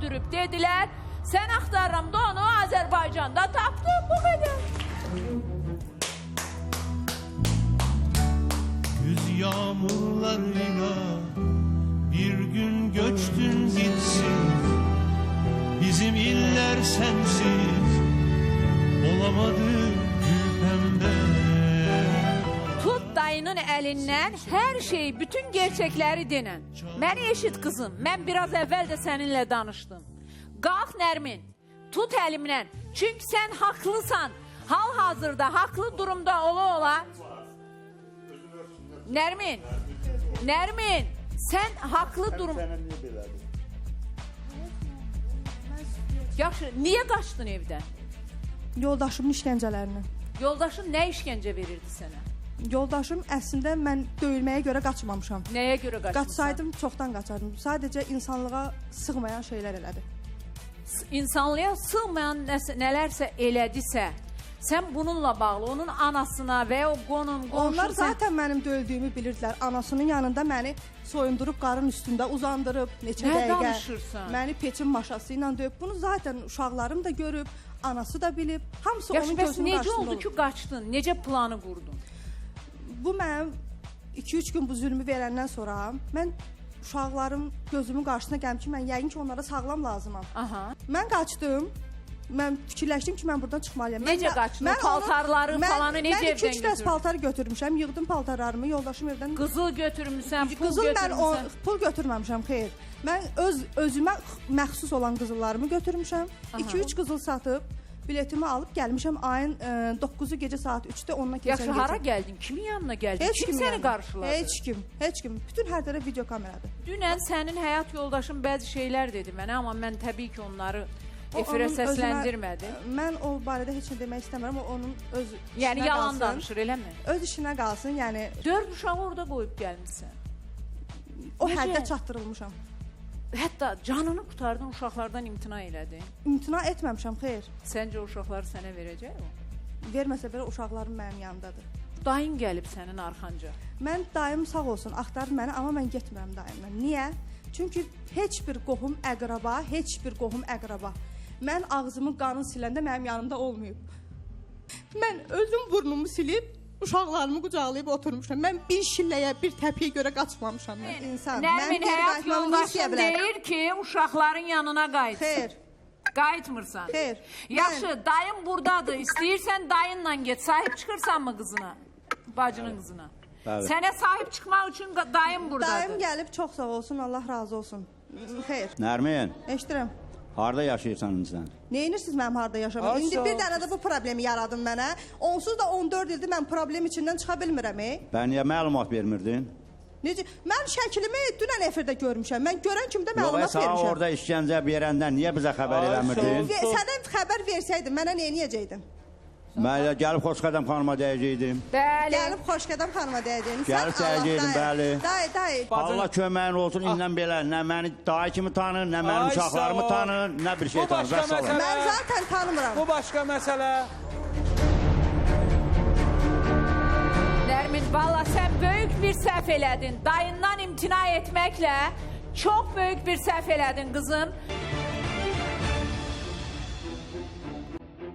öldürüb dedilər. Sən axtarıram da onu Azərbaycanda tapdım, bu qədər. Güz yağmurlarıyla bir gün göçtün gitsin. Bizim iller sensiz olamadı gül pembe. Tut dayının əlindən hər şey, bütün gerçəkləri denən. Məni eşit qızım, mən biraz əvvəl də səninlə danışdım. Qalx Nərmin, tut əlimdən. Çünki sən haqlısan. Hal-hazırda haqlı durumda ola. Nərmin, sən haqlı durum... Yaxşı, niyə qaçdın evdən? Yoldaşımın işgəncələrindən. Yoldaşın nə işgəncə verirdi sənə? Yoldaşım əslində mən döyülməyə görə qaçmamışam. Nəyə görə qaçmışsan? Qaçsaydım çoxdan qaçardım. Sadəcə insanlığa sığmayan şeylər elədi. İnsanlığa sığmayan nələrsə elədisə, sən bununla bağlı onun anasına və o qonşu... Onlar zaten mənim döyüldüyümü bilirdilər. Anasının yanında məni soyundurub qarın üstündə uzandırıb neçə dəqiqə. Nə danışırsan? Məni peçin maşası ilə döyüb. Bunu zaten uşaqlarım da görüb, anası da bilib. Hamısı onun gözünün necə qarşısında oldu ki qaçdın? Necə planı qurdun? Bu mənim 2-3 gün bu zülmü verəndən sonra mən uşaqlarım gözümün qarşısına gəldim ki, mən yəqin ki onlara sağlam lazımam. Aha. Mən qaçdım. Mən fikirləşdim ki, mən buradan çıxmalıyam. Necə qaçdın? Paltarları falanı necə evdən götürdün? Mən 2-3 dəst paltar götürmüşəm, yığdım paltarlarımı, yoldaşım evdən... Qızıl götürmüsən, pul Qızıl götürmüsən. mən pul götürməmişəm, xeyr. Mən özümə məxsus olan qızıllarımı götürmüşəm. 2-3 qızıl satıb, biletimi alıb gəlmişəm ayın 9-u gecə saat 3-də onunla keçən gecə. Yaxşı, hara gəldin? Kimin yanına gəldin? Kim səni qarşıladı? Heç kim. Bütün hər tərəf video kameradır. Dünən sənin həyat yoldaşın bəzi şeylər dedi mənə, amma mən təbii ki onları efirə səsləndirmədim. Mən o barədə heç nə demək istəmirəm, o onun öz işinə Yəni yalan qalsın. danışır, eləmi? Öz işinə qalsın, yəni 4 uşağı orada qoyub gəlmişsən. o Necə? həddə çatdırılmışam. Hətta canını qurtardın, uşaqlardan imtina elədin. İmtina etməmişəm, xeyr. Səncə uşaqları sənə verəcək o? Verməsə belə uşaqlarım mənim yanındadır. Dayın gəlib sənin arxanca. Mən dayım sağ olsun, axtarır məni, amma mən getmirəm dayımla. Niyə? Çünki heç bir qohum əqraba, mən ağzımın qanını siləndə mənim yanımda olmayıb. Mən özüm burnumu silib, uşaqlarımı qucaqlayıb oturmuşam. Mən bir şilləyə, bir təpiyə görə qaçmamışam mən insan. Nərmin, həyat yoldaşın deyir ki, uşaqların yanına qayıtsın. Xeyr. Qayıtmırsan. Xeyr. Yaxşı, dayın buradadır. İstəyirsən dayınla get. Sahib çıxırsan mı qızına? Bacının qızına. Bəli. Sənə sahib çıxmaq üçün dayın buradadır. Dayım gəlib, çox sağ olsun, Allah razı olsun. Xeyr. Nərmin, Eşdirəm. harada yaşayırsan indi? Neyinirsiniz mənim harada yaşamaq? İndi bir dənə də bu problemi yaradın mənə. Onsuz da 14 ildir mən problem içindən çıxa bilmirəm. Bən niyə məlumat vermirdin? Necə? Mən şəklimi dünən efirdə görmüşəm. Mən görən kimdə Yox, məlumat sənə vermişəm. orada işgəncə verəndən niyə bizə xəbər eləmirdin? Sənə xəbər versəydin, mənə nə edəcəydin? Mən gəlib Xoşqədəm xanıma dəyəcəkdim. Bəli. Gəlib Xoşqədəm xanıma deyəcəkdim. Gəlib dəyəcəkdim, bəli. Dayı. Allah köməyin olsun, indən belə nə məni dayı kimi tanır, nə mənim Ay, uşaqlarımı sağ ol. tanır, nə bir şey Bu tanır. başqa Vəssalam. məsələ. Mən zaten tanımıram. Bu başqa məsələ. Nərmin, valla sən böyük bir səhv elədin. Dayından imtina etməklə çox böyük bir səhv elədin qızım.